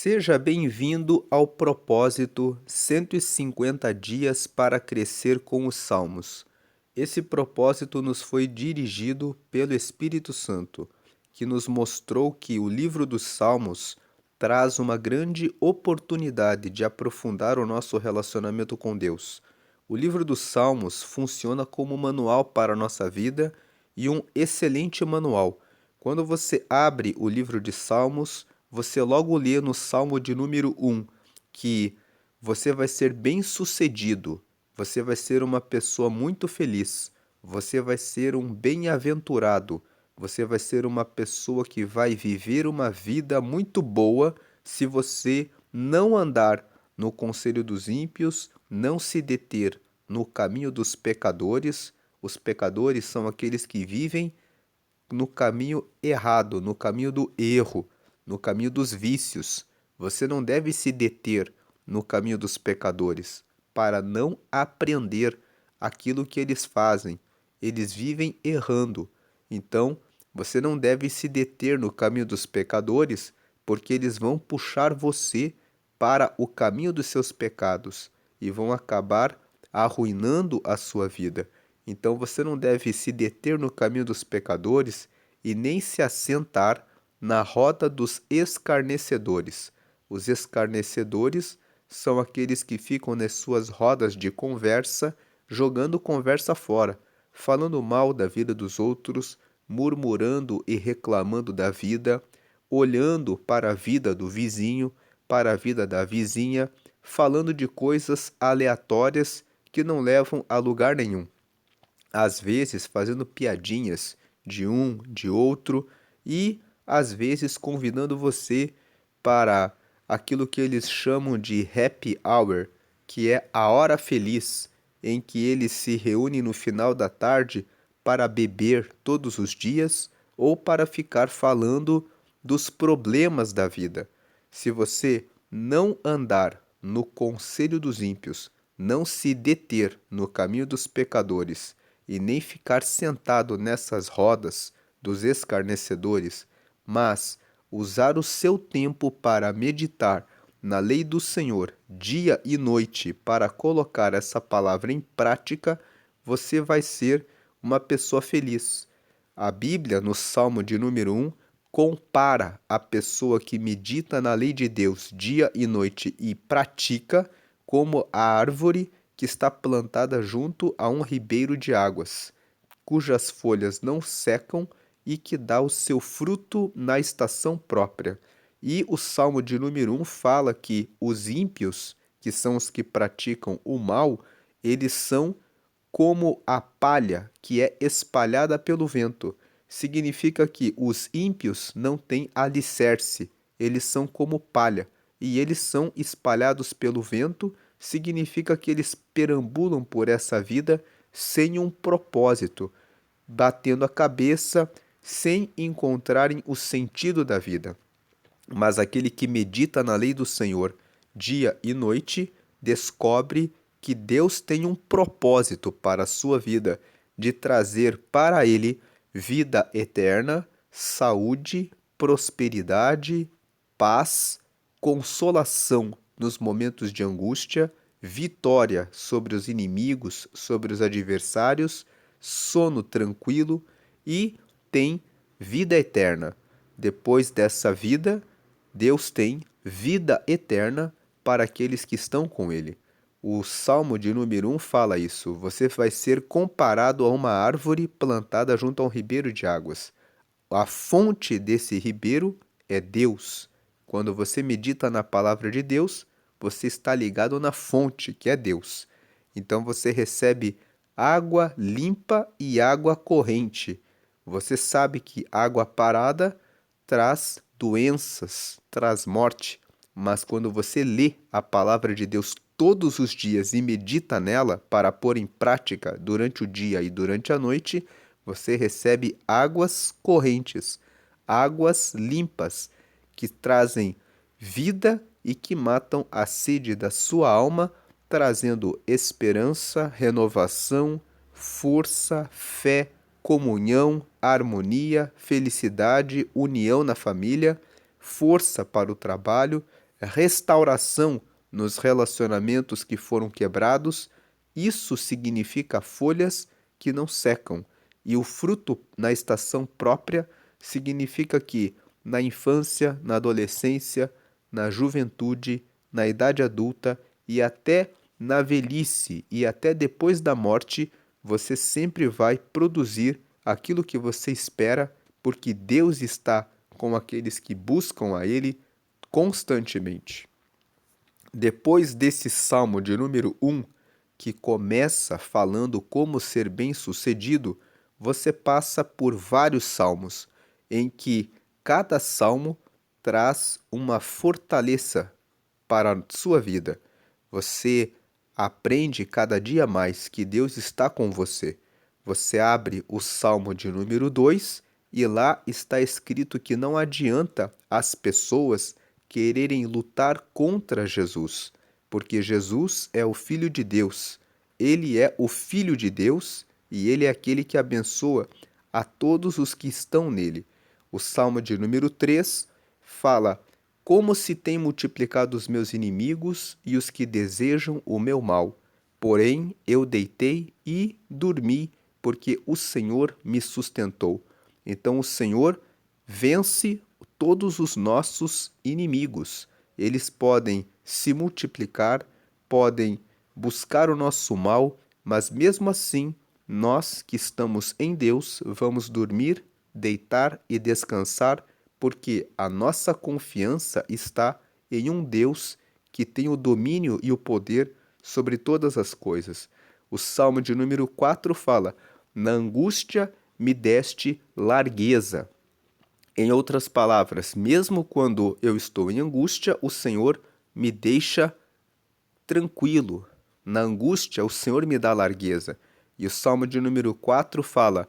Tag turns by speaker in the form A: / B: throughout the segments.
A: Seja bem-vindo ao propósito 150 dias para crescer com os Salmos. Esse propósito nos foi dirigido pelo Espírito Santo, que nos mostrou que o livro dos Salmos traz uma grande oportunidade de aprofundar o nosso relacionamento com Deus. O livro dos Salmos funciona como um manual para a nossa vida e um excelente manual. Quando você abre o livro de Salmos, você logo lê no Salmo de número 1 que você vai ser bem-sucedido, você vai ser uma pessoa muito feliz, você vai ser um bem-aventurado, você vai ser uma pessoa que vai viver uma vida muito boa se você não andar no conselho dos ímpios, não se deter no caminho dos pecadores. Os pecadores são aqueles que vivem no caminho errado, no caminho do erro, no caminho dos vícios. Você não deve se deter no caminho dos pecadores para não aprender aquilo que eles fazem. Eles vivem errando. Então, você não deve se deter no caminho dos pecadores, porque eles vão puxar você para o caminho dos seus pecados e vão acabar arruinando a sua vida. Então você não deve se deter no caminho dos pecadores e nem se assentar na roda dos escarnecedores. Os escarnecedores são aqueles que ficam nas suas rodas de conversa, jogando conversa fora, falando mal da vida dos outros, murmurando e reclamando da vida, olhando para a vida do vizinho, para a vida da vizinha, falando de coisas aleatórias que não levam a lugar nenhum. Às vezes fazendo piadinhas de um, de outro e às vezes convidando você para aquilo que eles chamam de happy hour, que é a hora feliz, em que eles se reúnem no final da tarde para beber todos os dias ou para ficar falando dos problemas da vida. Se você não andar no conselho dos ímpios, não se deter no caminho dos pecadores e nem ficar sentado nessas rodas dos escarnecedores, mas usar o seu tempo para meditar na lei do Senhor dia e noite para colocar essa palavra em prática, você vai ser uma pessoa feliz. A Bíblia, no Salmo de número 1, compara a pessoa que medita na lei de Deus dia e noite e pratica como a árvore que está plantada junto a um ribeiro de águas, cujas folhas não secam e que dá o seu fruto na estação própria. E o Salmo de número 1 fala que os ímpios, que são os que praticam o mal, eles são como a palha que é espalhada pelo vento. Significa que os ímpios não têm alicerce, eles são como palha, e eles são espalhados pelo vento, significa que eles perambulam por essa vida sem um propósito, batendo a cabeça, sem encontrarem o sentido da vida. Mas aquele que medita na lei do Senhor dia e noite descobre que Deus tem um propósito para a sua vida de trazer para ele vida eterna, saúde, prosperidade, paz, consolação nos momentos de angústia, vitória sobre os inimigos, sobre os adversários, sono tranquilo e tem vida eterna. Depois dessa vida, Deus tem vida eterna para aqueles que estão com Ele. O Salmo de número 1 fala isso. Você vai ser comparado a uma árvore plantada junto a um ribeiro de águas. A fonte desse ribeiro é Deus. Quando você medita na palavra de Deus, você está ligado na fonte, que é Deus. Então você recebe água limpa e água corrente. Você sabe que água parada traz doenças, traz morte, mas quando você lê a palavra de Deus todos os dias e medita nela para pôr em prática durante o dia e durante a noite, você recebe águas correntes, águas limpas que trazem vida e que matam a sede da sua alma, trazendo esperança, renovação, força, fé, comunhão, harmonia, felicidade, união na família, força para o trabalho, restauração nos relacionamentos que foram quebrados. Isso significa folhas que não secam. E o fruto na estação própria significa que na infância, na adolescência, na juventude, na idade adulta e até na velhice e até depois da morte, você sempre vai produzir aquilo que você espera, porque Deus está com aqueles que buscam a Ele constantemente. Depois desse salmo de número 1, que começa falando como ser bem-sucedido, você passa por vários salmos, em que cada salmo traz uma fortaleza para a sua vida. Você aprende cada dia mais que Deus está com você. Você abre o salmo de número 2 e lá está escrito que não adianta as pessoas quererem lutar contra Jesus, porque Jesus é o Filho de Deus. Ele é o Filho de Deus e ele é aquele que abençoa a todos os que estão nele. O Salmo de número 3 fala: Como se têm multiplicado os meus inimigos e os que desejam o meu mal. Porém, eu deitei e dormi, porque o Senhor me sustentou. Então, o Senhor vence todos os nossos inimigos. Eles podem se multiplicar, podem buscar o nosso mal, mas mesmo assim, nós que estamos em Deus, vamos dormir, deitar e descansar, porque a nossa confiança está em um Deus que tem o domínio e o poder sobre todas as coisas. O Salmo de número 4 fala: Na angústia me deste largueza. Em outras palavras, mesmo quando eu estou em angústia, o Senhor me deixa tranquilo. Na angústia, o Senhor me dá largueza. E o Salmo de número 4 fala: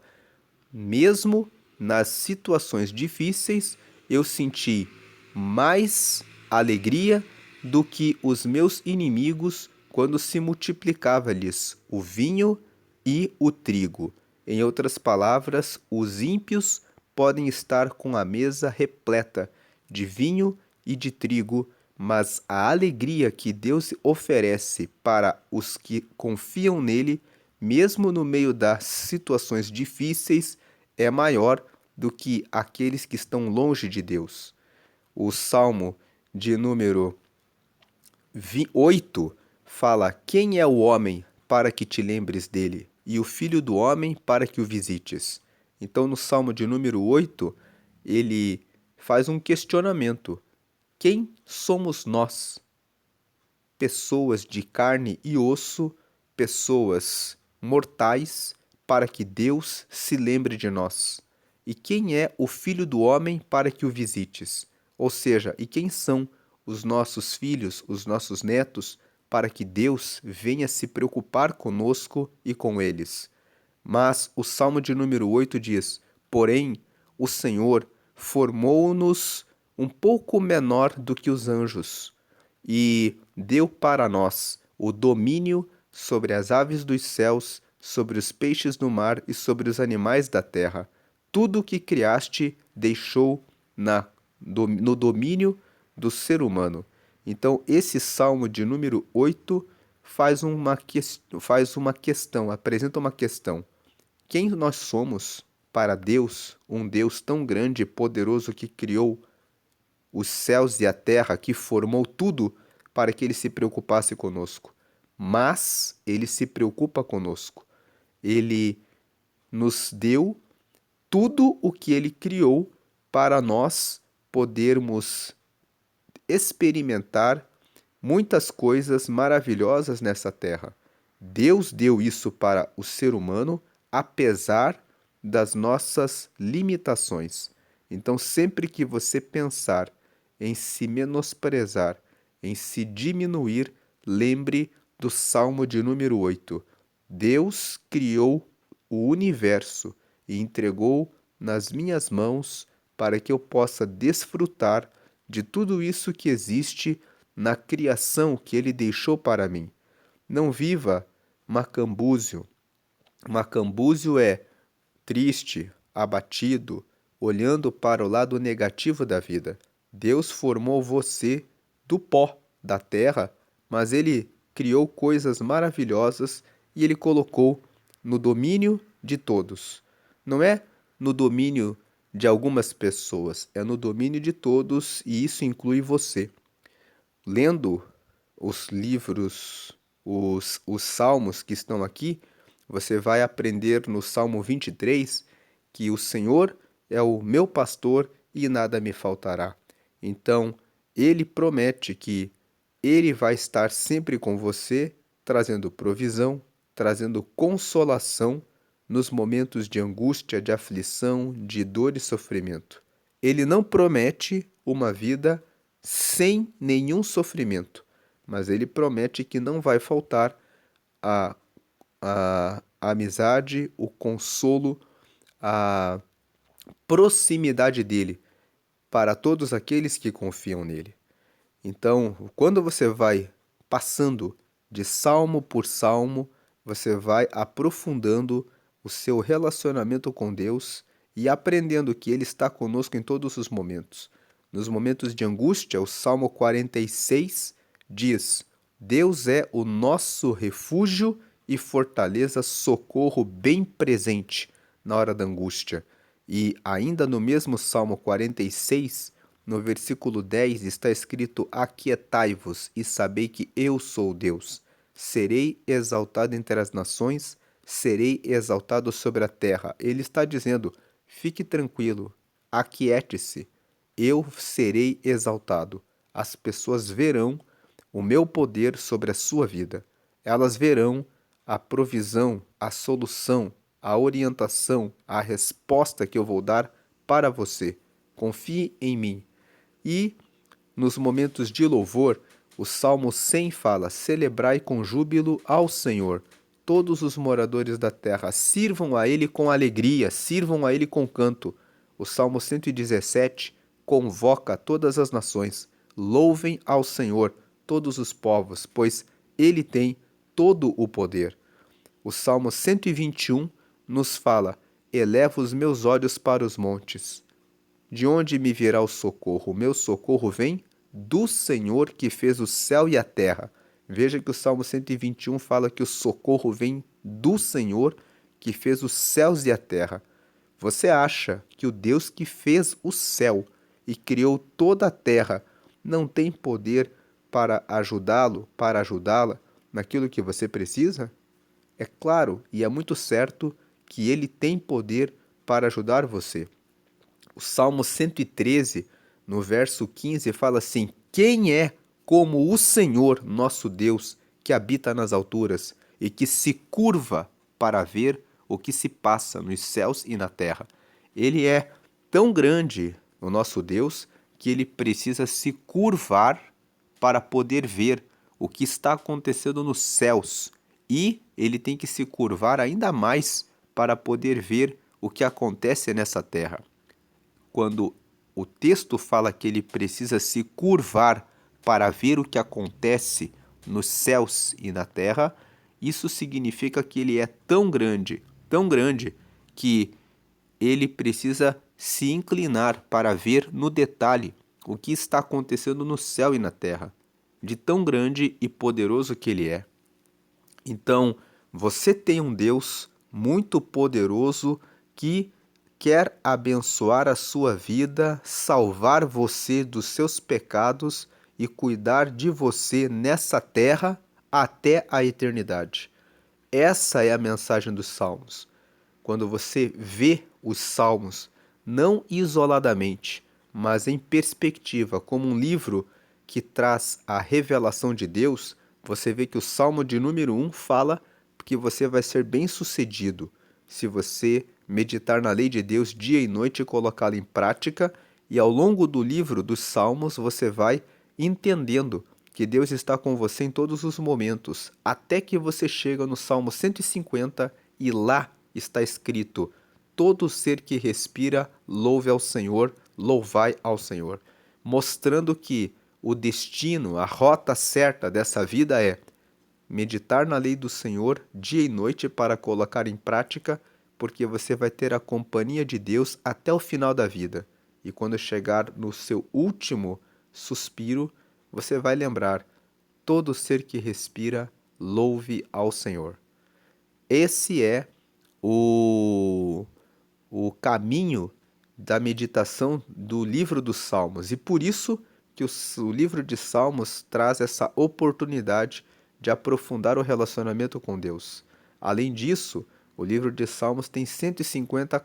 A: Mesmo nas situações difíceis, eu senti mais alegria do que os meus inimigos quando se multiplicava-lhes o vinho e o trigo. Em outras palavras, os ímpios podem estar com a mesa repleta de vinho e de trigo, mas a alegria que Deus oferece para os que confiam nele, mesmo no meio das situações difíceis, é maior do que aqueles que estão longe de Deus. O Salmo de número 8 fala: Quem é o homem para que te lembres dele, e o filho do homem para que o visites? Então, no Salmo de número 8, ele faz um questionamento: quem somos nós? Pessoas de carne e osso, pessoas mortais, para que Deus se lembre de nós. E quem é o filho do homem para que o visites? Ou seja, e quem são os nossos filhos, os nossos netos, para que Deus venha se preocupar conosco e com eles? Mas o Salmo de número 8 diz: Porém, o Senhor formou-nos um pouco menor do que os anjos e deu para nós o domínio sobre as aves dos céus, sobre os peixes do mar e sobre os animais da terra. Tudo o que criaste deixou no domínio do ser humano. Então, esse Salmo de número 8 faz uma questão, apresenta uma questão. Quem nós somos para Deus, um Deus tão grande e poderoso que criou os céus e a terra, que formou tudo para que ele se preocupasse conosco? Mas ele se preocupa conosco. Ele nos deu tudo o que ele criou para nós podermos experimentar muitas coisas maravilhosas nessa terra. Deus deu isso para o ser humano, apesar das nossas limitações. Então, sempre que você pensar em se menosprezar, em se diminuir, lembre do Salmo de número 8. Deus criou o universo e entregou nas minhas mãos para que eu possa desfrutar de tudo isso que existe na criação que ele deixou para mim. Não viva macambúzio. Macambúzio é triste, abatido, olhando para o lado negativo da vida. Deus formou você do pó da terra, mas ele criou coisas maravilhosas e ele colocou no domínio de todos. Não é no domínio de algumas pessoas, é no domínio de todos e isso inclui você. Lendo os livros, os salmos que estão aqui, você vai aprender no Salmo 23 que o Senhor é o meu pastor e nada me faltará. Então, ele promete que ele vai estar sempre com você, trazendo provisão, trazendo consolação nos momentos de angústia, de aflição, de dor e sofrimento. Ele não promete uma vida sem nenhum sofrimento, mas ele promete que não vai faltar a, a amizade, o consolo, a proximidade dele para todos aqueles que confiam nele. Então, quando você vai passando de salmo por salmo, você vai aprofundando o seu relacionamento com Deus e aprendendo que Ele está conosco em todos os momentos. Nos momentos de angústia, o Salmo 46 diz: Deus é o nosso refúgio e fortaleza, socorro bem presente na hora da angústia. E ainda no mesmo Salmo 46, no versículo 10, está escrito: Aquietai-vos e sabei que eu sou Deus. Serei exaltado entre as nações, serei exaltado sobre a terra. Ele está dizendo: fique tranquilo, aquiete-se, eu serei exaltado. As pessoas verão o meu poder sobre a sua vida. Elas verão a provisão, a solução, a orientação, a resposta que eu vou dar para você. Confie em mim. E nos momentos de louvor, o Salmo 100 fala: Celebrai com júbilo ao Senhor. Todos os moradores da terra sirvam a Ele com alegria, sirvam a Ele com canto. O Salmo 117 convoca todas as nações. Louvem ao Senhor todos os povos, pois Ele tem todo o poder. O Salmo 121 nos fala: Elevo os meus olhos para os montes. De onde me virá o socorro? O meu socorro vem do Senhor que fez o céu e a terra. Veja que o Salmo 121 fala que o socorro vem do Senhor que fez os céus e a terra. Você acha que o Deus que fez o céu e criou toda a terra não tem poder para ajudá-lo, para ajudá-la naquilo que você precisa? É claro e é muito certo que ele tem poder para ajudar você. O Salmo 113, no verso 15, fala assim: Quem é como o Senhor, nosso Deus, que habita nas alturas e que se curva para ver o que se passa nos céus e na terra? Ele é tão grande, o nosso Deus, que ele precisa se curvar para poder ver o que está acontecendo nos céus. E ele tem que se curvar ainda mais para poder ver o que acontece nessa terra. Quando o texto fala que ele precisa se curvar para ver o que acontece nos céus e na terra, isso significa que ele é tão grande, que ele precisa se inclinar para ver no detalhe o que está acontecendo no céu e na terra, de tão grande e poderoso que ele é. Então, você tem um Deus muito poderoso que quer abençoar a sua vida, salvar você dos seus pecados e cuidar de você nessa terra até a eternidade. Essa é a mensagem dos Salmos. Quando você vê os Salmos, não isoladamente, mas em perspectiva, como um livro que traz a revelação de Deus, você vê que o Salmo de número 1 fala que você vai ser bem-sucedido se você meditar na lei de Deus dia e noite e colocá-la em prática, e ao longo do livro dos Salmos você vai entendendo que Deus está com você em todos os momentos, até que você chega no Salmo 150 e lá está escrito: todo ser que respira, louve ao Senhor, louvai ao Senhor, mostrando que o destino, a rota certa dessa vida é meditar na lei do Senhor dia e noite para colocar em prática, porque você vai ter a companhia de Deus até o final da vida. E quando chegar no seu último suspiro, você vai lembrar: todo ser que respira, louve ao Senhor. Esse é o, o caminho da meditação do livro dos Salmos. E por isso que o livro de Salmos traz essa oportunidade de aprofundar o relacionamento com Deus. Além disso, o livro de Salmos tem 150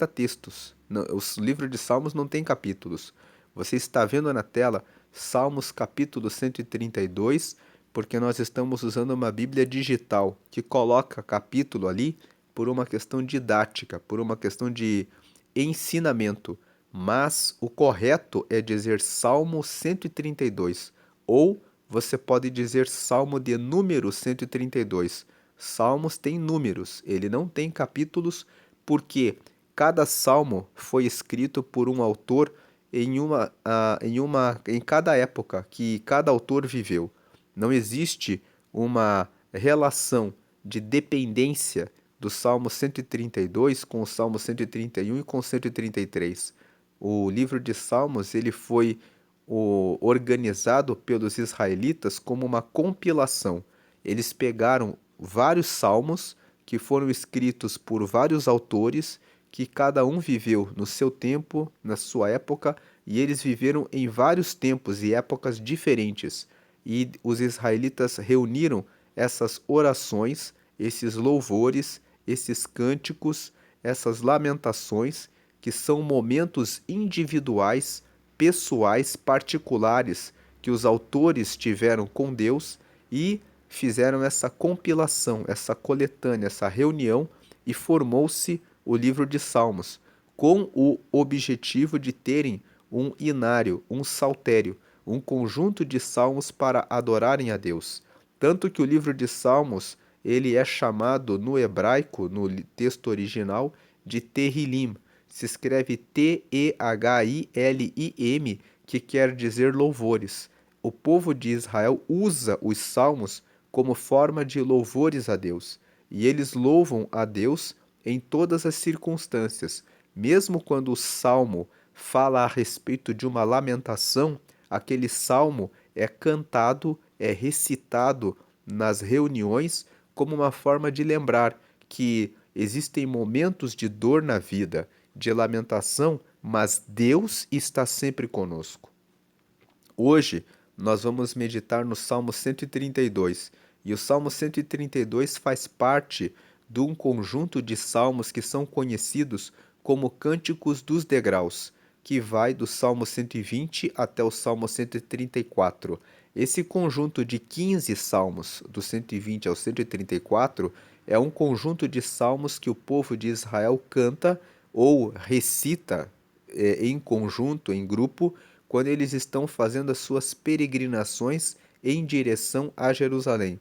A: textos. O livro de Salmos não tem capítulos. Você está vendo na tela Salmos capítulo 132, porque nós estamos usando uma Bíblia digital que coloca capítulo ali por uma questão didática, por uma questão de ensinamento. Mas o correto é dizer Salmo 132, ou você pode dizer Salmo de número 132. Salmos tem números, ele não tem capítulos, porque cada salmo foi escrito por um autor em cada época que cada autor viveu. Não existe uma relação de dependência do Salmo 132 com o Salmo 131 e com o 133. O livro de Salmos ele foi organizado pelos israelitas como uma compilação. Eles pegaram vários salmos que foram escritos por vários autores que cada um viveu no seu tempo, na sua época, e eles viveram em vários tempos e épocas diferentes. E os israelitas reuniram essas orações, esses louvores, esses cânticos, essas lamentações, que são momentos individuais, pessoais, particulares que os autores tiveram com Deus e fizeram essa compilação, essa coletânea, essa reunião e formou-se o livro de Salmos, com o objetivo de terem um inário, um saltério, um conjunto de salmos para adorarem a Deus. Tanto que o livro de Salmos, ele é chamado no hebraico, no texto original, de Tehillim. Se escreve T-E-H-I-L-I-M, que quer dizer louvores. O povo de Israel usa os salmos como forma de louvores a Deus. E eles louvam a Deus em todas as circunstâncias. Mesmo quando o salmo fala a respeito de uma lamentação, aquele salmo é cantado, é recitado nas reuniões como uma forma de lembrar que existem momentos de dor na vida, de lamentação, mas Deus está sempre conosco. Hoje nós vamos meditar no Salmo 132, e o Salmo 132 faz parte de um conjunto de salmos que são conhecidos como Cânticos dos Degraus, que vai do Salmo 120 até o Salmo 134. Esse conjunto de 15 salmos, do 120 ao 134, é um conjunto de salmos que o povo de Israel canta ou recita em conjunto, em grupo, quando eles estão fazendo as suas peregrinações em direção a Jerusalém.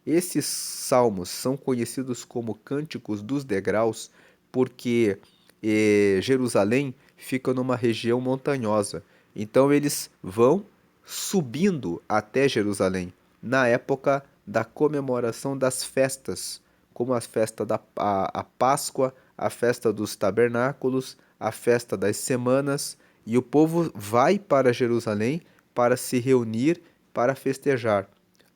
A: Esses salmos são conhecidos como Cânticos dos Degraus porque Jerusalém fica numa região montanhosa. Então eles vão subindo até Jerusalém na época da comemoração das festas, como a festa a Páscoa, a festa dos tabernáculos, a festa das semanas, e o povo vai para Jerusalém para se reunir para festejar.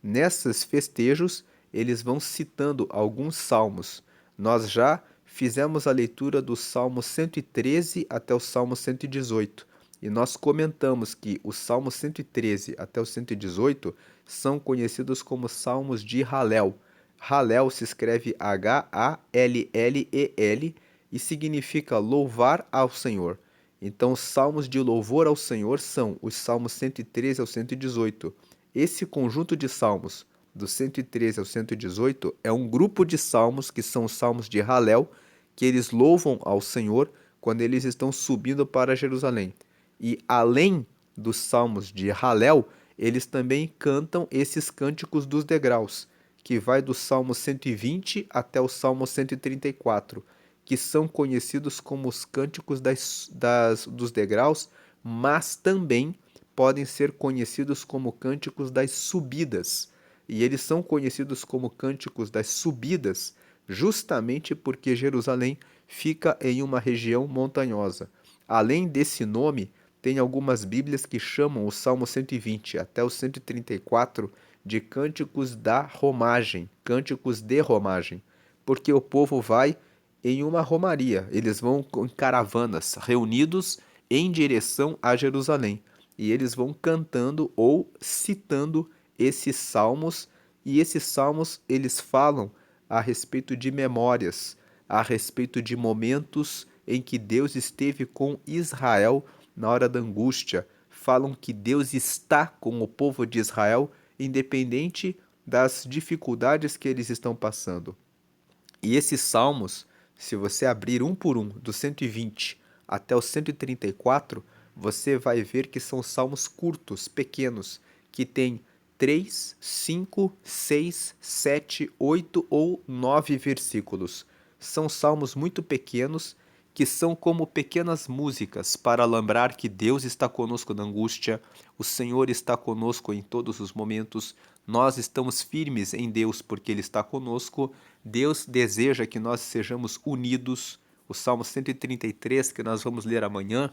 A: Nesses festejos, eles vão citando alguns salmos. Nós já fizemos a leitura do Salmo 113 até o Salmo 118. E nós comentamos que o Salmo 113 até o 118 são conhecidos como Salmos de Halel. Halel se escreve H-A-L-L-E-L e significa louvar ao Senhor. Então, os salmos de louvor ao Senhor são os Salmos 113 ao 118. Esse conjunto de salmos, do 113 ao 118, é um grupo de salmos que são os salmos de Halel, que eles louvam ao Senhor quando eles estão subindo para Jerusalém. E além dos salmos de Halel, eles também cantam esses cânticos dos degraus, que vai do Salmo 120 até o Salmo 134, que são conhecidos como os cânticos dos degraus, mas também podem ser conhecidos como cânticos das subidas. E eles são conhecidos como cânticos das subidas justamente porque Jerusalém fica em uma região montanhosa. Além desse nome, tem algumas Bíblias que chamam o Salmo 120 até o 134 de cânticos da romagem, cânticos de romagem, porque o povo vai em uma romaria, eles vão em caravanas, reunidos em direção a Jerusalém, e eles vão cantando ou citando esses salmos, e esses salmos eles falam a respeito de memórias, a respeito de momentos em que Deus esteve com Israel na hora da angústia. Falam que Deus está com o povo de Israel, independente das dificuldades que eles estão passando. E esses salmos, se você abrir um por um, do 120 até o 134, você vai ver que são salmos curtos, pequenos, que têm 3, 5, 6, 7, 8 ou 9 versículos. São salmos muito pequenos que são como pequenas músicas para lembrar que Deus está conosco na angústia, o Senhor está conosco em todos os momentos, nós estamos firmes em Deus porque Ele está conosco, Deus deseja que nós sejamos unidos. O Salmo 133, que nós vamos ler amanhã,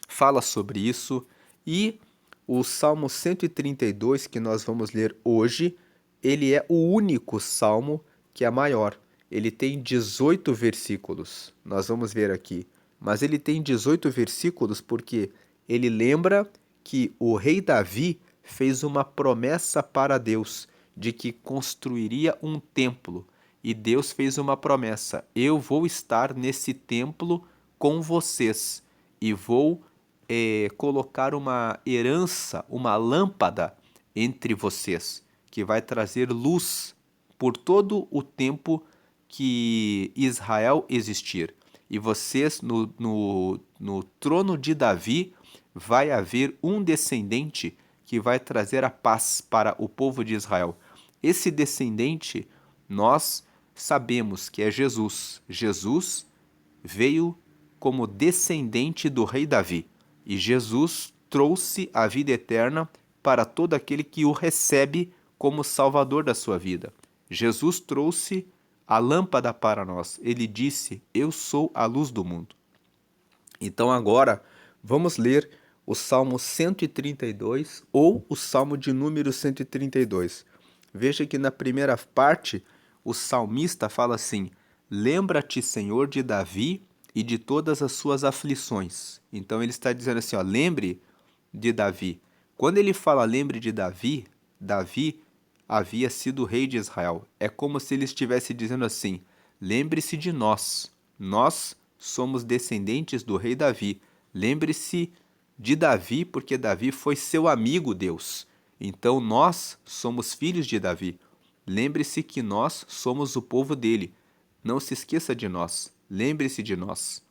A: fala sobre isso, e o Salmo 132, que nós vamos ler hoje, ele é o único salmo que é maior. Ele tem 18 versículos, nós vamos ver aqui. Mas ele tem 18 versículos porque ele lembra que o rei Davi fez uma promessa para Deus de que construiria um templo. E Deus fez uma promessa: eu vou estar nesse templo com vocês e vou colocar uma herança, uma lâmpada entre vocês, que vai trazer luz por todo o tempo que Israel existir. E vocês, no trono de Davi, vai haver um descendente que vai trazer a paz para o povo de Israel. Esse descendente, nós sabemos que é Jesus. Jesus veio como descendente do rei Davi. E Jesus trouxe a vida eterna para todo aquele que o recebe como salvador da sua vida. Jesus trouxe a lâmpada para nós. Ele disse: eu sou a luz do mundo. Então agora vamos ler o Salmo 132 ou o Salmo de número 132. Veja que na primeira parte o salmista fala assim: lembra-te, Senhor, de Davi e de todas as suas aflições. Então ele está dizendo assim, ó, lembre de Davi. Quando ele fala lembre de Davi, Davi havia sido rei de Israel. É como se ele estivesse dizendo assim: lembre-se de nós. Nós somos descendentes do rei Davi. Lembre-se de Davi, porque Davi foi seu amigo Deus. Então nós somos filhos de Davi. Lembre-se que nós somos o povo dele. Não se esqueça de nós. Lembre-se de nós.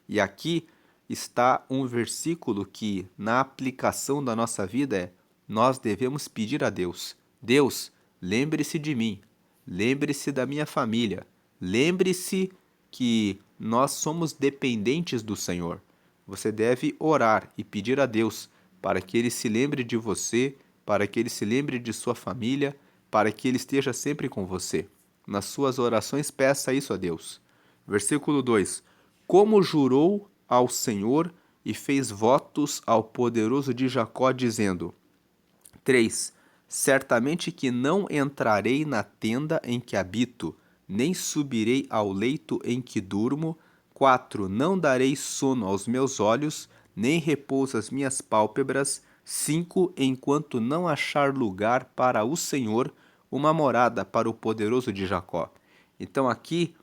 A: E aqui está um versículo que, na aplicação da nossa vida, nós devemos pedir a Deus: Deus, lembre-se de mim, lembre-se da minha família, lembre-se que nós somos dependentes do Senhor. Você deve orar e pedir a Deus para que Ele se lembre de você, para que Ele se lembre de sua família, para que Ele esteja sempre com você. Nas suas orações, peça isso a Deus. Versículo 2: como jurou ao Senhor e fez votos ao poderoso de Jacó, dizendo: 3. Certamente que não entrarei na tenda em que habito, nem subirei ao leito em que durmo. 4. Não darei sono aos meus olhos, nem repouso às minhas pálpebras. 5. Enquanto não achar lugar para o Senhor, uma morada para o poderoso de Jacó. Então aqui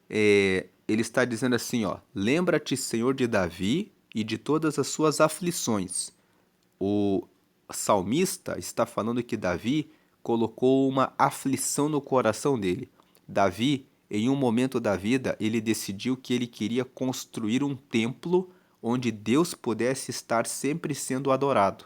A: ele está dizendo assim, ó: lembra-te, Senhor, de Davi e de todas as suas aflições. O salmista está falando que Davi colocou uma aflição no coração dele. Davi, em um momento da vida, ele decidiu que ele queria construir um templo onde Deus pudesse estar sempre sendo adorado.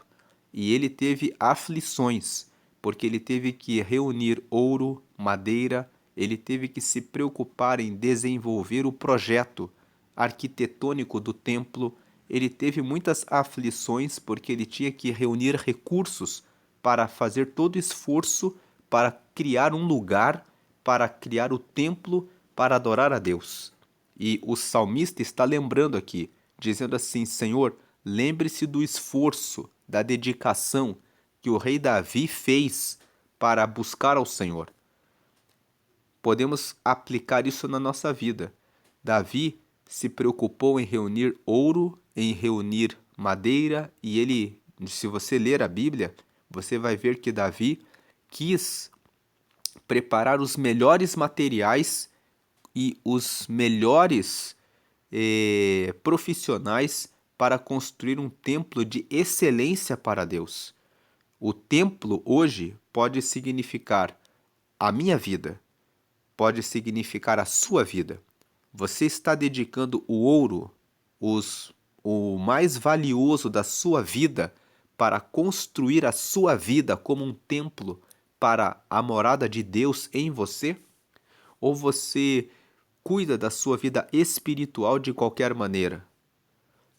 A: E ele teve aflições, porque ele teve que reunir ouro, madeira, ele teve que se preocupar em desenvolver o projeto arquitetônico do templo. Ele teve muitas aflições porque ele tinha que reunir recursos para fazer todo o esforço para criar um lugar, para criar o templo para adorar a Deus. E o salmista está lembrando aqui, dizendo assim: Senhor, lembre-se do esforço, da dedicação que o rei Davi fez para buscar ao Senhor. Podemos aplicar isso na nossa vida. Davi se preocupou em reunir ouro, em reunir madeira, e ele, se você ler a Bíblia, você vai ver que Davi quis preparar os melhores materiais e os melhores profissionais para construir um templo de excelência para Deus. O templo hoje pode significar a minha vida, pode significar a sua vida. Você está dedicando o ouro, o mais valioso da sua vida, para construir a sua vida como um templo para a morada de Deus em você? Ou você cuida da sua vida espiritual de qualquer maneira?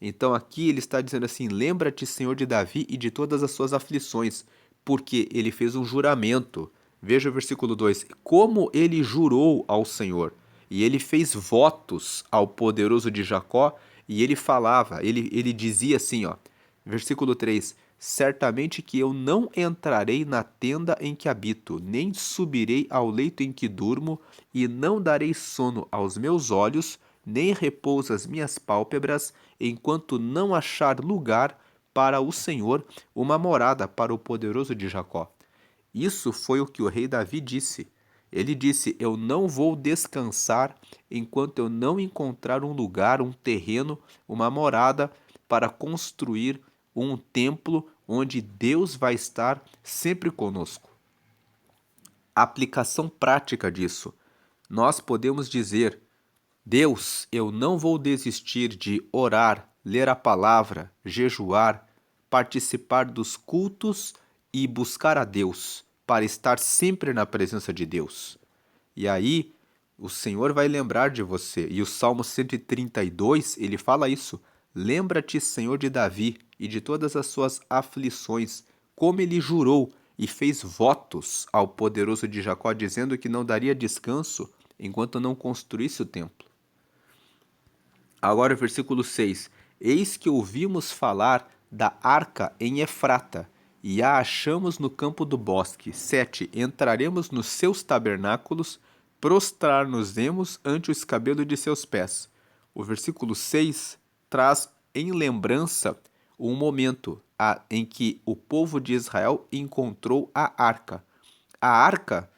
A: Então aqui ele está dizendo assim: lembra-te, Senhor, de Davi e de todas as suas aflições, porque ele fez um juramento. Veja o versículo 2: como ele jurou ao Senhor, e ele fez votos ao poderoso de Jacó, e ele falava, ele dizia assim, ó, versículo 3: certamente que eu não entrarei na tenda em que habito, nem subirei ao leito em que durmo, e não darei sono aos meus olhos, nem repouso às minhas pálpebras, enquanto não achar lugar para o Senhor, uma morada para o poderoso de Jacó. Isso foi o que o rei Davi disse. Ele disse: eu não vou descansar enquanto eu não encontrar um lugar, um terreno, uma morada para construir um templo onde Deus vai estar sempre conosco. A aplicação prática disso. Nós podemos dizer: Deus, eu não vou desistir de orar, ler a palavra, jejuar, participar dos cultos e buscar a Deus, para estar sempre na presença de Deus. E aí, o Senhor vai lembrar de você. E o Salmo 132, ele fala isso: lembra-te, Senhor, de Davi e de todas as suas aflições, como ele jurou e fez votos ao poderoso de Jacó, dizendo que não daria descanso enquanto não construísse o templo. Agora o versículo 6. Eis que ouvimos falar da arca em Efrata, e a achamos no campo do bosque. 7. Entraremos nos seus tabernáculos, prostrar-nos-emos ante o escabelo de seus pés. O versículo 6 traz em lembrança um momento em que o povo de Israel encontrou a arca. A arca,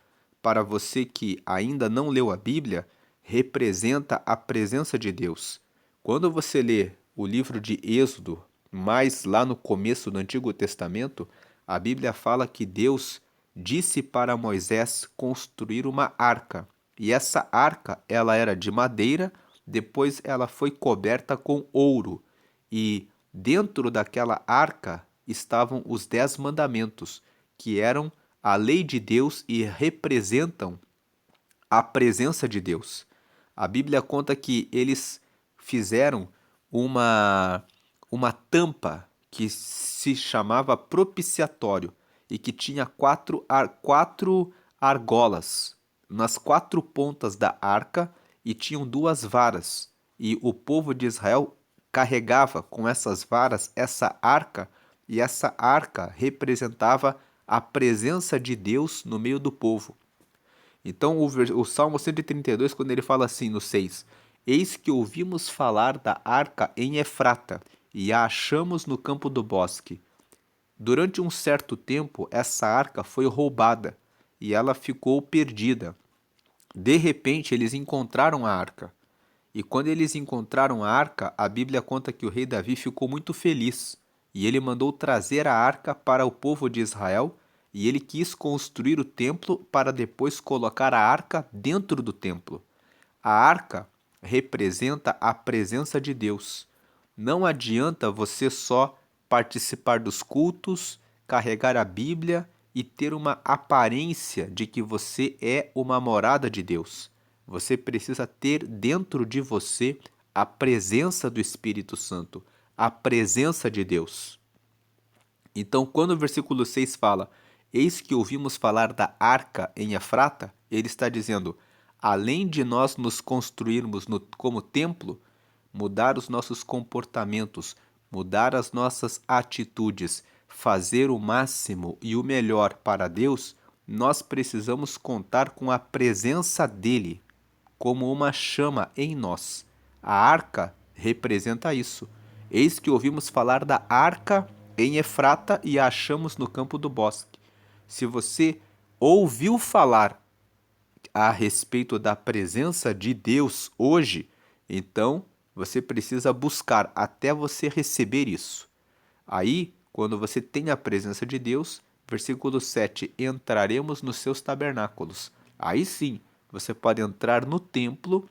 A: para você que ainda não leu a Bíblia, representa a presença de Deus. Quando você lê o livro de Êxodo, mais lá no começo do Antigo Testamento, a Bíblia fala que Deus disse para Moisés construir uma arca. E essa arca, ela era de madeira, depois ela foi coberta com ouro. E dentro daquela arca estavam os 10 mandamentos, que eram a lei de Deus e representam a presença de Deus. A Bíblia conta que eles fizeram uma tampa que se chamava propiciatório e que tinha quatro argolas nas 4 pontas da arca e tinham 2 varas. E o povo de Israel carregava com essas varas essa arca, e essa arca representava a presença de Deus no meio do povo. Então, o Salmo 132, quando ele fala assim no 6: eis que ouvimos falar da arca em Efrata, e a achamos no campo do bosque. Durante um certo tempo, essa arca foi roubada, e ela ficou perdida. De repente, eles encontraram a arca. E quando eles encontraram a arca, a Bíblia conta que o rei Davi ficou muito feliz, e ele mandou trazer a arca para o povo de Israel, e ele quis construir o templo para depois colocar a arca dentro do templo. A arca representa a presença de Deus. Não adianta você só participar dos cultos, carregar a Bíblia e ter uma aparência de que você é uma morada de Deus. Você precisa ter dentro de você a presença do Espírito Santo, a presença de Deus. Então, quando o versículo 6 fala: eis que ouvimos falar da arca em Efrata, ele está dizendo: além de nós nos construirmos como templo, mudar os nossos comportamentos, mudar as nossas atitudes, fazer o máximo e o melhor para Deus, nós precisamos contar com a presença dele como uma chama em nós. A arca representa isso. Eis que ouvimos falar da arca em Efrata e a achamos no campo do bosque. Se você ouviu falar a respeito da presença de Deus hoje, então você precisa buscar até você receber isso. Aí, quando você tem a presença de Deus, versículo 7, entraremos nos seus tabernáculos. Aí sim, você pode entrar no templo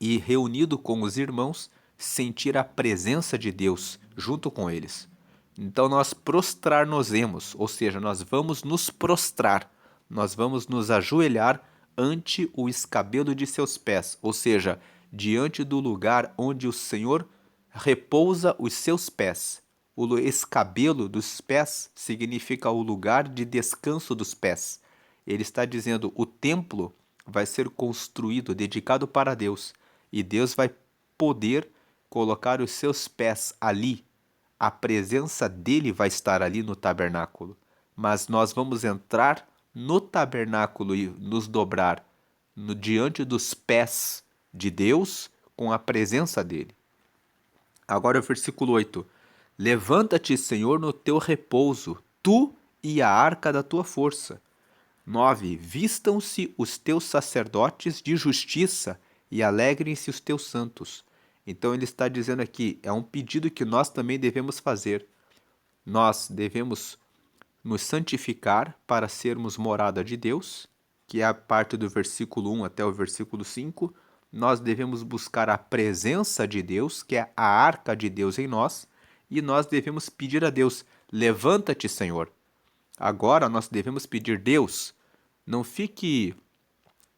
A: e, reunido com os irmãos, sentir a presença de Deus junto com eles. Então nós prostrar-nos-emos, ou seja, nós vamos nos prostrar, nós vamos nos ajoelhar ante o escabelo de seus pés, ou seja, diante do lugar onde o Senhor repousa os seus pés. O escabelo dos pés significa o lugar de descanso dos pés. Ele está dizendo: o templo vai ser construído, dedicado para Deus, e Deus vai poder colocar os seus pés ali. A presença dele vai estar ali no tabernáculo. Mas nós vamos entrar no tabernáculo e nos dobrar diante dos pés de Deus com a presença dele. Agora o versículo 8. Levanta-te, Senhor, no teu repouso, tu e a arca da tua força. 9. Vistam-se os teus sacerdotes de justiça e alegrem-se os teus santos. Então ele está dizendo aqui, é um pedido que nós também devemos fazer. Nós devemos nos santificar para sermos morada de Deus, que é a parte do versículo 1 até o versículo 5. Nós devemos buscar a presença de Deus, que é a arca de Deus em nós, e nós devemos pedir a Deus: levanta-te, Senhor. Agora nós devemos pedir: Deus, não fique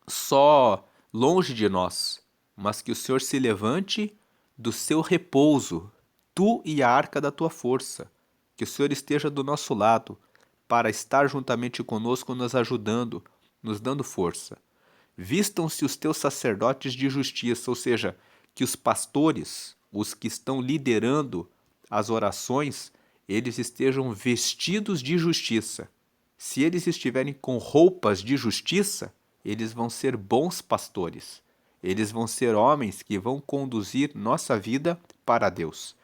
A: só longe de nós, mas que o Senhor se levante do seu repouso, tu e a arca da tua força, que o Senhor esteja do nosso lado, para estar juntamente conosco, nos ajudando, nos dando força. Vistam-se os teus sacerdotes de justiça, ou seja, que os pastores, os que estão liderando as orações, eles estejam vestidos de justiça. Se eles estiverem com roupas de justiça, eles vão ser bons pastores. Eles vão ser homens que vão conduzir nossa vida para Deus.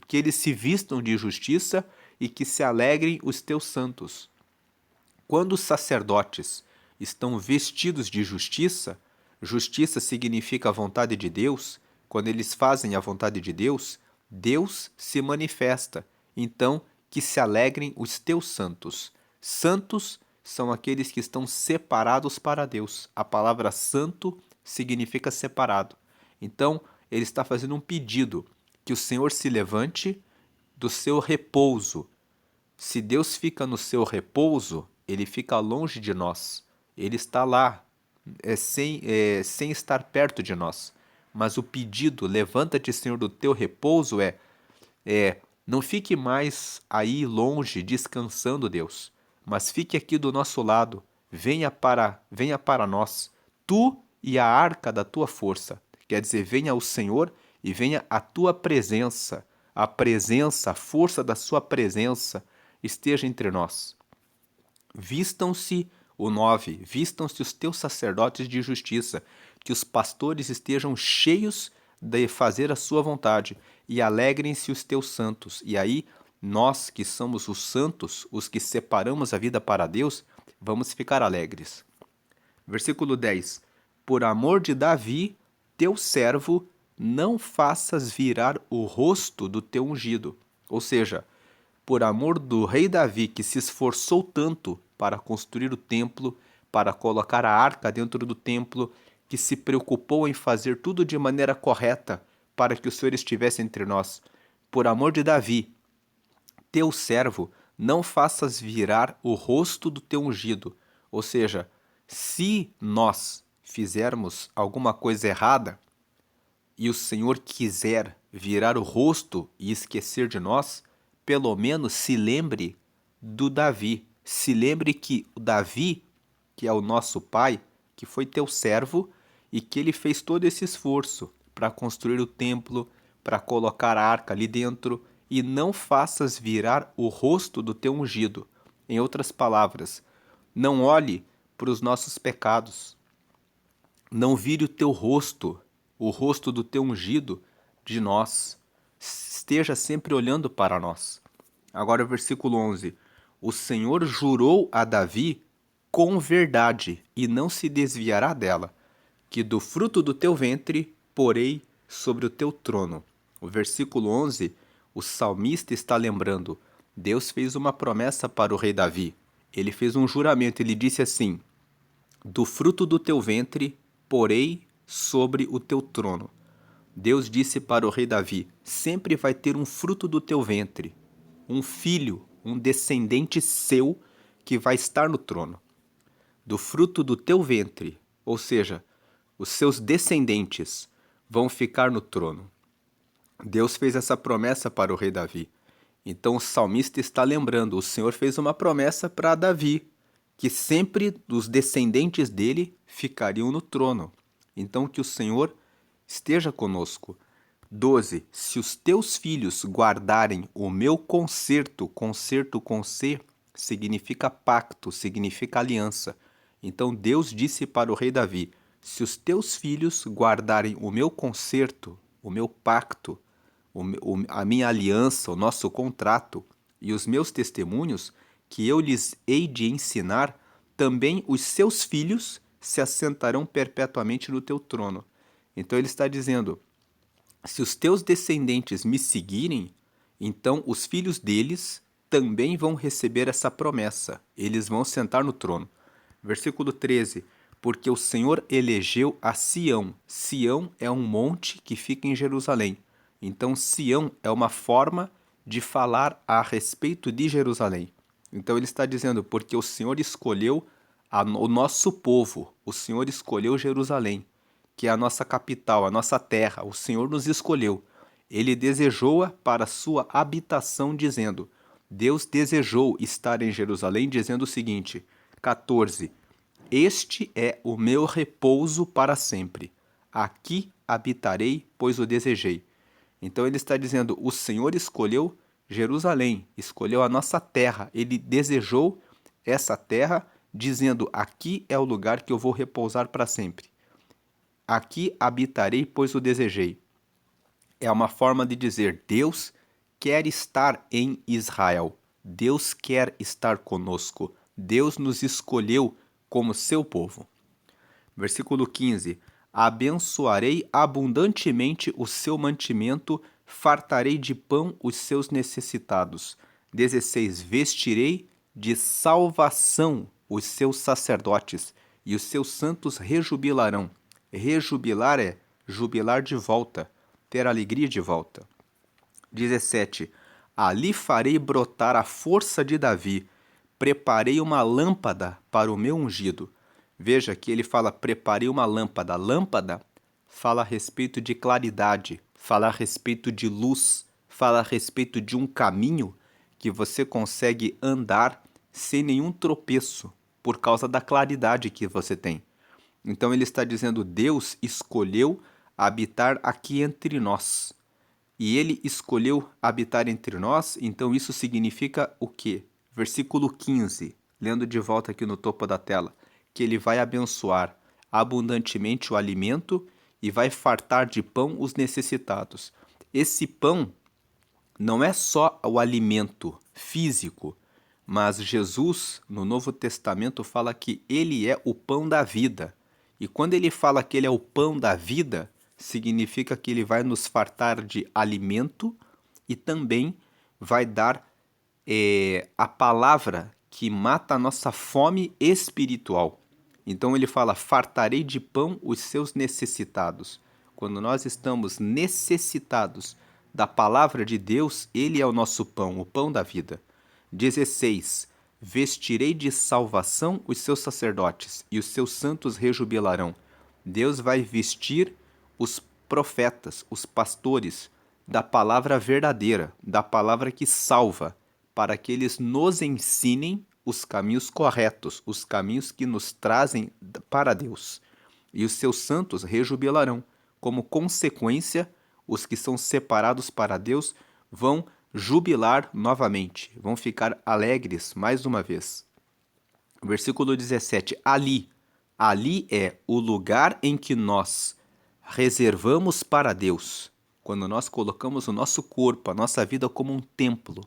A: Que eles se vistam de justiça e que se alegrem os teus santos. Quando os sacerdotes estão vestidos de justiça, justiça significa a vontade de Deus. Quando eles fazem a vontade de Deus, Deus se manifesta. Então, que se alegrem os teus santos. Santos são aqueles que estão separados para Deus. A palavra santo significa separado. Então, ele está fazendo um pedido, que o Senhor se levante do seu repouso. Se Deus fica no seu repouso, ele fica longe de nós. Ele está lá, sem estar perto de nós. Mas o pedido, levanta-te, Senhor, do teu repouso, não fique mais aí longe, descansando, Deus, mas fique aqui do nosso lado, venha para nós, tu e a arca da tua força. Quer dizer, venha o Senhor e venha a tua presença, a força da sua presença esteja entre nós. Vistam-se, o 9, vistam-se os teus sacerdotes de justiça, que os pastores estejam cheios de fazer a sua vontade, e alegrem-se os teus santos. E aí, nós que somos os santos, os que separamos a vida para Deus, vamos ficar alegres. Versículo 10. Por amor de Davi, teu servo, não faças virar o rosto do teu ungido. Ou seja, por amor do rei Davi, que se esforçou tanto para construir o templo, para colocar a arca dentro do templo, que se preocupou em fazer tudo de maneira correta para que o Senhor estivesse entre nós. Por amor de Davi, teu servo, não faças virar o rosto do teu ungido. Ou seja, se nós fizermos alguma coisa errada e o Senhor quiser virar o rosto e esquecer de nós, pelo menos se lembre do Davi. Se lembre que o Davi, que é o nosso pai, que foi teu servo e que ele fez todo esse esforço para construir o templo, para colocar a arca ali dentro. e não faças virar o rosto do teu ungido. Em outras palavras, não olhe para os nossos pecados. Não vire o rosto do teu ungido, de nós. Esteja sempre olhando para nós. Agora o versículo 11. O Senhor jurou a Davi com verdade, e não se desviará dela, que do fruto do teu ventre porei sobre o teu trono. O versículo 11, o salmista está lembrando, Deus fez uma promessa para o rei Davi. Ele fez um juramento, ele disse assim, do fruto do teu ventre porei sobre o teu trono. Deus disse para o rei Davi, sempre vai ter um fruto do teu ventre, um filho, um descendente seu que vai estar no trono. Do fruto do teu ventre, ou seja, os seus descendentes vão ficar no trono. Deus fez essa promessa para o rei Davi. Então o salmista está lembrando, o Senhor fez uma promessa para Davi, que sempre os descendentes dele ficariam no trono. Então que o Senhor esteja conosco. 12. Se os teus filhos guardarem o meu concerto, concerto com C, significa pacto, significa aliança. Então Deus disse para o rei Davi, se os teus filhos guardarem o meu concerto, o meu pacto, a minha aliança, o nosso contrato e os meus testemunhos, que eu lhes hei de ensinar, também os seus filhos se assentarão perpetuamente no teu trono. Então ele está dizendo, se os teus descendentes me seguirem, então os filhos deles também vão receber essa promessa. Eles vão sentar no trono. Versículo 13. Porque o Senhor elegeu a Sião. Sião é um monte que fica em Jerusalém. Então, Sião é uma forma de falar a respeito de Jerusalém. Então, ele está dizendo, porque o Senhor escolheu o nosso povo, o Senhor escolheu Jerusalém, que é a nossa capital, a nossa terra. O Senhor nos escolheu. Ele desejou-a para sua habitação, dizendo, Deus desejou estar em Jerusalém, dizendo o seguinte, 14, este é o meu repouso para sempre. Aqui habitarei, pois o desejei. Então ele está dizendo, o Senhor escolheu Jerusalém, escolheu a nossa terra. Ele desejou essa terra, dizendo, aqui é o lugar que eu vou repousar para sempre. Aqui habitarei, pois o desejei. É uma forma de dizer, Deus quer estar em Israel. Deus quer estar conosco. Deus nos escolheu como seu povo. Versículo 15. Abençoarei abundantemente o seu mantimento, fartarei de pão os seus necessitados. 16. Vestirei de salvação os seus sacerdotes, e os seus santos rejubilarão. Rejubilar é jubilar de volta, ter alegria de volta. 17. Ali farei brotar a força de Davi, preparei uma lâmpada para o meu ungido. Veja que ele fala, preparei uma lâmpada. Lâmpada fala a respeito de claridade, fala a respeito de luz, fala a respeito de um caminho que você consegue andar sem nenhum tropeço, por causa da claridade que você tem. Então ele está dizendo, Deus escolheu habitar aqui entre nós. E ele escolheu habitar entre nós, então isso significa o quê? Versículo 15, lendo de volta aqui no topo da tela, que ele vai abençoar abundantemente o alimento e vai fartar de pão os necessitados. Esse pão não é só o alimento físico, mas Jesus, no Novo Testamento, fala que ele é o pão da vida. E quando ele fala que ele é o pão da vida, significa que ele vai nos fartar de alimento e também vai dar a palavra que mata a nossa fome espiritual. Então ele fala, fartarei de pão os seus necessitados. Quando nós estamos necessitados da palavra de Deus, ele é o nosso pão, o pão da vida. 16. Vestirei de salvação os seus sacerdotes, e os seus santos rejubilarão. Deus vai vestir os profetas, os pastores, da palavra verdadeira, da palavra que salva, para que eles nos ensinem os caminhos corretos, os caminhos que nos trazem para Deus. E os seus santos rejubilarão. Como consequência, os que são separados para Deus vão jubilar novamente, vão ficar alegres mais uma vez. Versículo 17, ali é o lugar em que nós reservamos para Deus, quando nós colocamos o nosso corpo, a nossa vida como um templo,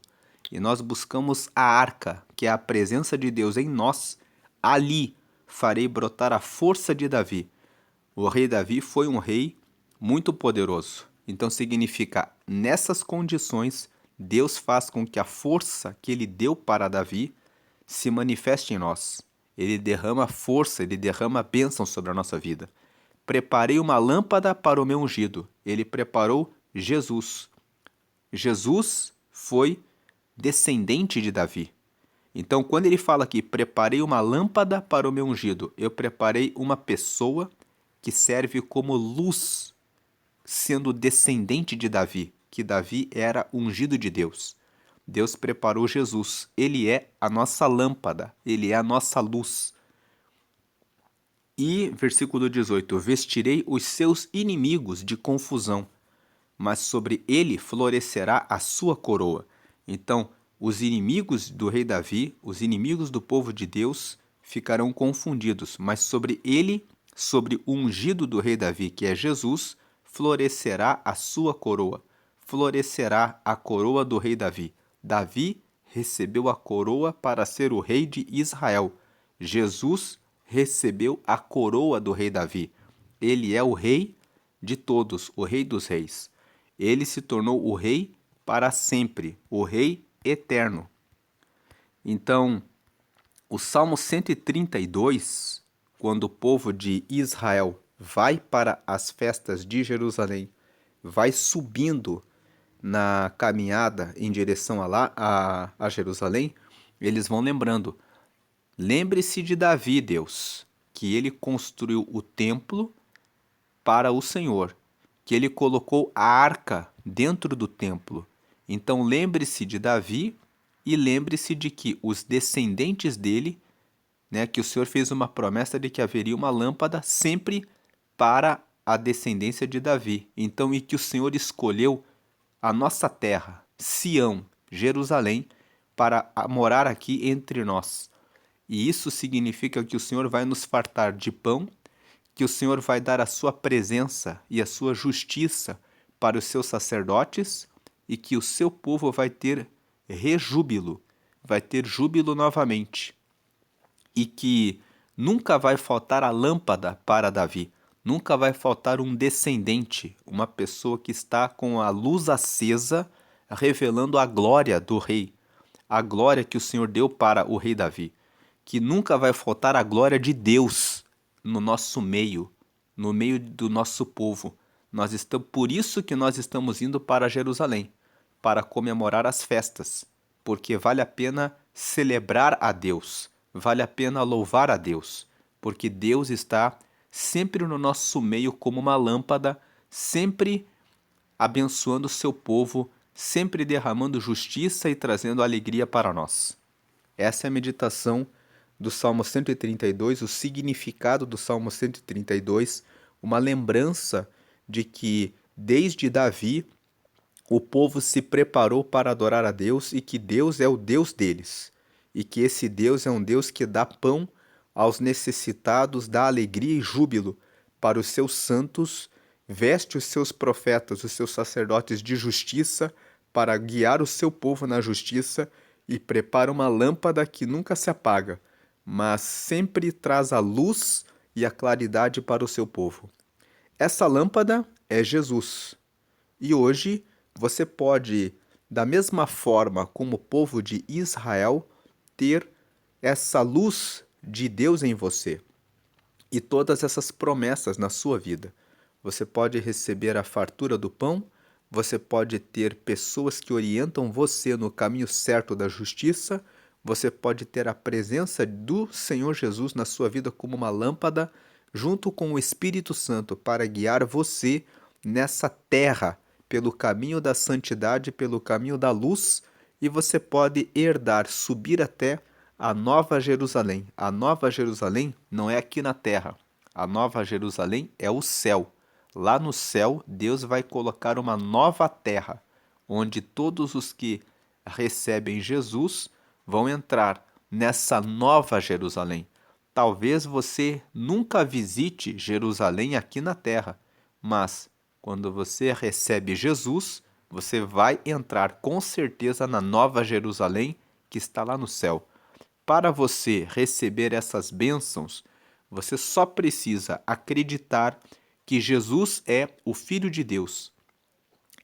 A: e nós buscamos a arca, que é a presença de Deus em nós, ali farei brotar a força de Davi. O rei Davi foi um rei muito poderoso. Então significa, nessas condições, Deus faz com que a força que ele deu para Davi se manifeste em nós. Ele derrama força, ele derrama bênção sobre a nossa vida. Preparei uma lâmpada para o meu ungido. Ele preparou Jesus. Jesus foi descendente de Davi. Então, quando ele fala aqui, preparei uma lâmpada para o meu ungido, eu preparei uma pessoa que serve como luz, sendo descendente de Davi, que Davi era ungido de Deus. Deus preparou Jesus. Ele é a nossa lâmpada, ele é a nossa luz. E, versículo 18, vestirei os seus inimigos de confusão, mas sobre ele florescerá a sua coroa. Então, os inimigos do rei Davi, os inimigos do povo de Deus, ficarão confundidos, mas sobre ele, sobre o ungido do rei Davi, que é Jesus, florescerá a sua coroa. Florescerá a coroa do rei Davi. Davi recebeu a coroa para ser o rei de Israel. Jesus recebeu a coroa do rei Davi. Ele é o rei de todos, o rei dos reis. Ele se tornou o rei para sempre, o rei eterno. Então, o Salmo 132, quando o povo de Israel vai para as festas de Jerusalém, vai subindo na caminhada em direção a Jerusalém, eles vão lembrando, lembre-se de Davi, Deus, que ele construiu o templo para o Senhor, que ele colocou a arca dentro do templo. Então lembre-se de Davi e lembre-se de que os descendentes dele, que o Senhor fez uma promessa de que haveria uma lâmpada sempre para a descendência de Davi. Então, e que o Senhor escolheu a nossa terra, Sião, Jerusalém, para morar aqui entre nós. E isso significa que o Senhor vai nos fartar de pão, que o Senhor vai dar a sua presença e a sua justiça para os seus sacerdotes e que o seu povo vai ter rejúbilo, vai ter júbilo novamente. E que nunca vai faltar a lâmpada para Davi, nunca vai faltar um descendente, uma pessoa que está com a luz acesa, revelando a glória do rei, a glória que o Senhor deu para o rei Davi. Que nunca vai faltar a glória de Deus no nosso meio, no meio do nosso povo. Por isso que nós estamos indo para Jerusalém, para comemorar as festas, porque vale a pena celebrar a Deus, vale a pena louvar a Deus, porque Deus está sempre no nosso meio como uma lâmpada, sempre abençoando o seu povo, sempre derramando justiça e trazendo alegria para nós. Essa é a meditação do Salmo 132, o significado do Salmo 132, uma lembrança de que desde Davi o povo se preparou para adorar a Deus e que Deus é o Deus deles. E que esse Deus é um Deus que dá pão aos necessitados, dá alegria e júbilo para os seus santos, veste os seus profetas, os seus sacerdotes de justiça para guiar o seu povo na justiça e prepara uma lâmpada que nunca se apaga, mas sempre traz a luz e a claridade para o seu povo. Essa lâmpada é Jesus. E hoje você pode, da mesma forma como o povo de Israel, ter essa luz de Deus em você e todas essas promessas na sua vida. Você pode receber a fartura do pão, você pode ter pessoas que orientam você no caminho certo da justiça, você pode ter a presença do Senhor Jesus na sua vida como uma lâmpada, junto com o Espírito Santo, para guiar você nessa terra, pelo caminho da santidade, pelo caminho da luz, e você pode herdar, subir até a Nova Jerusalém. A Nova Jerusalém não é aqui na terra. A Nova Jerusalém é o céu. Lá no céu, Deus vai colocar uma nova terra, onde todos os que recebem Jesus vão entrar nessa nova Jerusalém. Talvez você nunca visite Jerusalém aqui na terra, mas quando você recebe Jesus, você vai entrar com certeza na nova Jerusalém que está lá no céu. Para você receber essas bênçãos, você só precisa acreditar que Jesus é o Filho de Deus,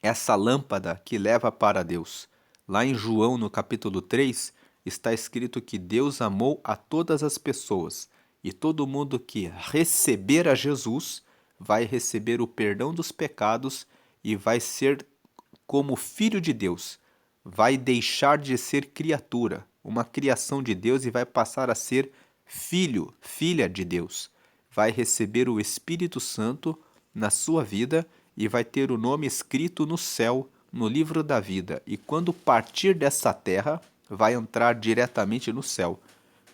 A: essa lâmpada que leva para Deus. Lá em João, no capítulo 3, está escrito que Deus amou a todas as pessoas e todo mundo que receber a Jesus vai receber o perdão dos pecados e vai ser como filho de Deus. Vai deixar de ser criatura, uma criação de Deus, e vai passar a ser filho, filha de Deus. Vai receber o Espírito Santo na sua vida e vai ter o nome escrito no céu, no livro da vida. E quando partir dessa terra, vai entrar diretamente no céu,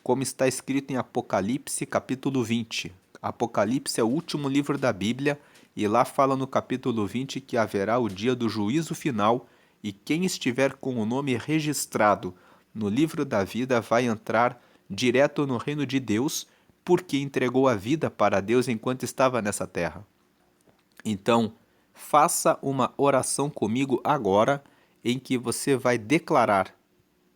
A: como está escrito em Apocalipse, capítulo 20. Apocalipse é o último livro da Bíblia, e lá fala no capítulo 20 que haverá o dia do juízo final, e quem estiver com o nome registrado no livro da vida vai entrar direto no reino de Deus, porque entregou a vida para Deus enquanto estava nessa terra. Então, faça uma oração comigo agora, em que você vai declarar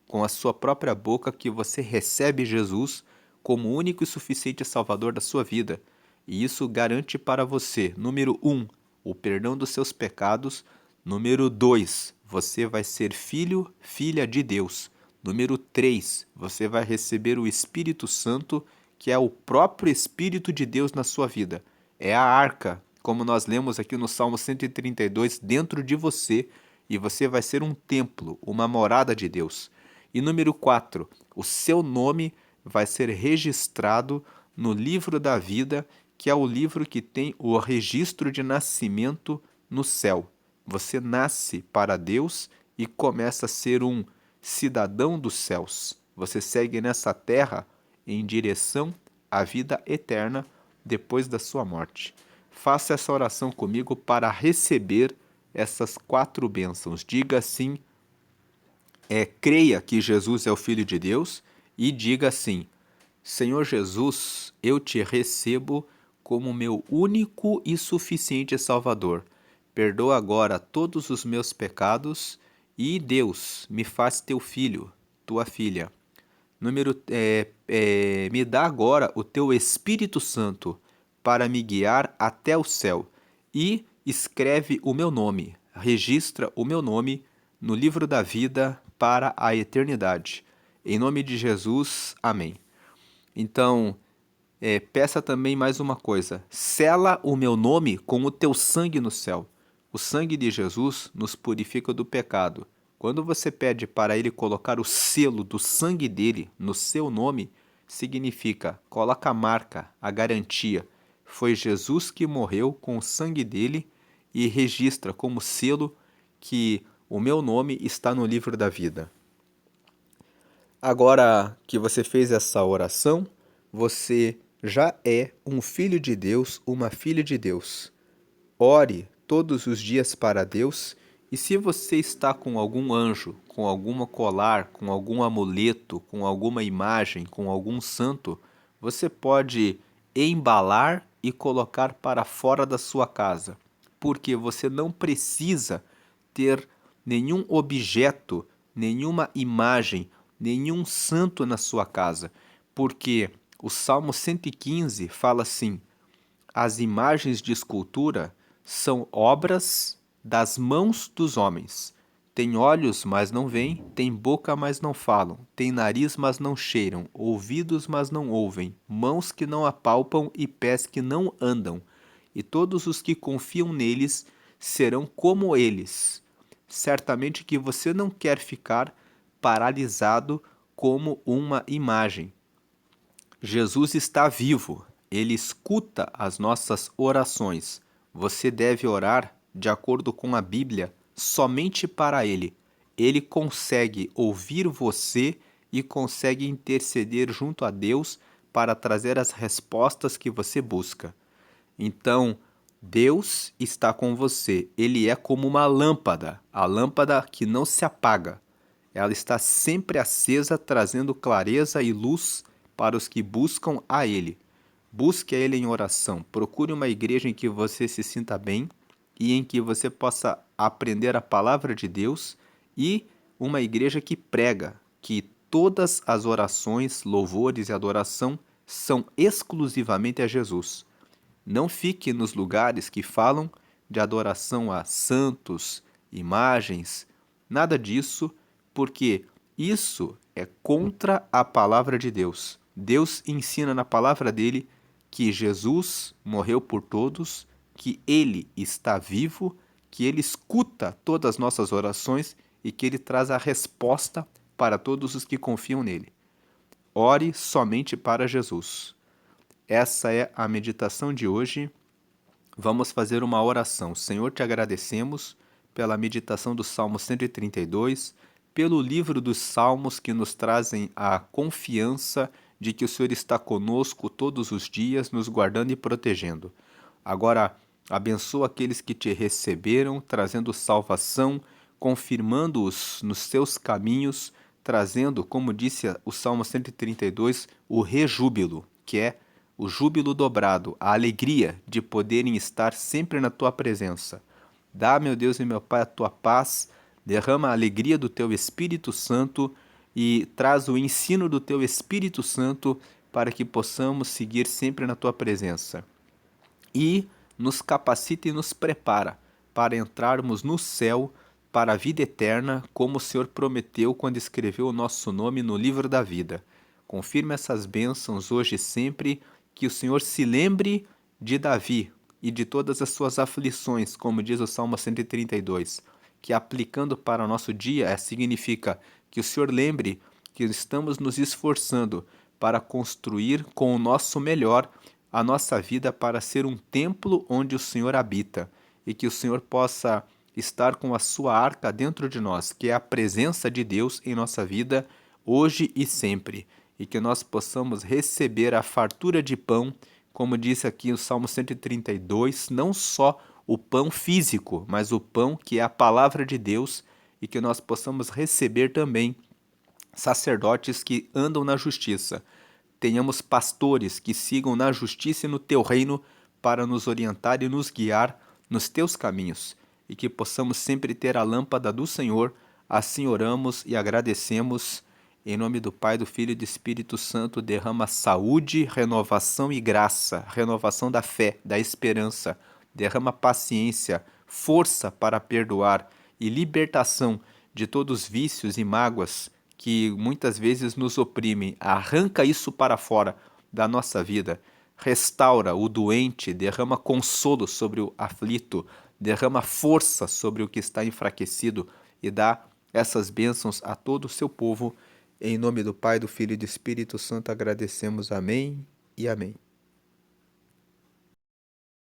A: com a sua própria boca que você recebe Jesus como o único e suficiente Salvador da sua vida. E isso garante para você, número 1, o perdão dos seus pecados. Número 2, você vai ser filho, filha de Deus. Número 3, você vai receber o Espírito Santo, que é o próprio Espírito de Deus na sua vida. É a arca, como nós lemos aqui no Salmo 132, dentro de você, e você vai ser um templo, uma morada de Deus. E número 4, o seu nome vai ser registrado no livro da vida, que é o livro que tem o registro de nascimento no céu. Você nasce para Deus e começa a ser um cidadão dos céus. Você segue nessa terra em direção à vida eterna depois da sua morte. Faça essa oração comigo para receber essas 4 bênçãos. Diga assim: creia que Jesus é o Filho de Deus e diga assim: Senhor Jesus, eu te recebo como meu único e suficiente Salvador. Perdoa agora todos os meus pecados e, Deus, me faz teu filho, tua filha. Me dá agora o teu Espírito Santo para me guiar até o céu e escreve o meu nome, registra o meu nome no livro da vida para a eternidade. Em nome de Jesus, amém. Então, peça também mais uma coisa: sela o meu nome com o teu sangue no céu. O sangue de Jesus nos purifica do pecado. Quando você pede para ele colocar o selo do sangue dele no seu nome, significa: coloca a marca, a garantia. Foi Jesus que morreu com o sangue dele, e registra como selo que o meu nome está no livro da vida. Agora que você fez essa oração, você já é um filho de Deus, uma filha de Deus. Ore todos os dias para Deus, e se você está com algum anjo, com alguma colar, com algum amuleto, com alguma imagem, com algum santo, você pode embalar e colocar para fora da sua casa, porque você não precisa ter nenhum objeto, nenhuma imagem, nenhum santo na sua casa, porque o Salmo 115 fala assim: as imagens de escultura são obras das mãos dos homens. Tem olhos, mas não veem, tem boca, mas não falam, tem nariz, mas não cheiram, ouvidos, mas não ouvem, mãos que não apalpam e pés que não andam. E todos os que confiam neles serão como eles. Certamente que você não quer ficar paralisado como uma imagem. Jesus está vivo, ele escuta as nossas orações. Você deve orar de acordo com a Bíblia somente para ele. Ele consegue ouvir você e consegue interceder junto a Deus para trazer as respostas que você busca. Então, Deus está com você. Ele é como uma lâmpada, a lâmpada que não se apaga. Ela está sempre acesa, trazendo clareza e luz para os que buscam a Ele. Busque a Ele em oração. Procure uma igreja em que você se sinta bem e em que você possa aprender a palavra de Deus, e uma igreja que prega que todas as orações, louvores e adoração são exclusivamente a Jesus. Não fique nos lugares que falam de adoração a santos, imagens, nada disso, porque isso é contra a palavra de Deus. Deus ensina na palavra dele que Jesus morreu por todos, que ele está vivo, que ele escuta todas as nossas orações e que ele traz a resposta para todos os que confiam nele. Ore somente para Jesus. Essa é a meditação de hoje. Vamos fazer uma oração. Senhor, te agradecemos pela meditação do Salmo 132, pelo livro dos Salmos que nos trazem a confiança de que o Senhor está conosco todos os dias, nos guardando e protegendo. Agora, abençoa aqueles que te receberam, trazendo salvação, confirmando-os nos seus caminhos, trazendo, como disse o Salmo 132, o rejúbilo, que é o júbilo dobrado, a alegria de poderem estar sempre na tua presença. Dá, meu Deus e meu Pai, a tua paz, derrama a alegria do teu Espírito Santo e traz o ensino do teu Espírito Santo para que possamos seguir sempre na tua presença. E nos capacita e nos prepara para entrarmos no céu, para a vida eterna, como o Senhor prometeu quando escreveu o nosso nome no livro da vida. Confirma essas bênçãos hoje e sempre, que o Senhor se lembre de Davi e de todas as suas aflições, como diz o Salmo 132, que aplicando para o nosso dia significa que o Senhor lembre que estamos nos esforçando para construir com o nosso melhor a nossa vida para ser um templo onde o Senhor habita, e que o Senhor possa estar com a sua arca dentro de nós, que é a presença de Deus em nossa vida, hoje e sempre, e que nós possamos receber a fartura de pão, como disse aqui o Salmo 132, não só o pão físico, mas o pão que é a palavra de Deus, e que nós possamos receber também sacerdotes que andam na justiça. Tenhamos pastores que sigam na justiça e no teu reino para nos orientar e nos guiar nos teus caminhos, e que possamos sempre ter a lâmpada do Senhor. Assim oramos e agradecemos. Em nome do Pai, do Filho e do Espírito Santo, derrama saúde, renovação e graça, renovação da fé, da esperança, derrama paciência, força para perdoar e libertação de todos os vícios e mágoas que muitas vezes nos oprimem. Arranca isso para fora da nossa vida. Restaura o doente, derrama consolo sobre o aflito, derrama força sobre o que está enfraquecido e dá essas bênçãos a todo o seu povo. Em nome do Pai, do Filho e do Espírito Santo agradecemos. Amém e amém.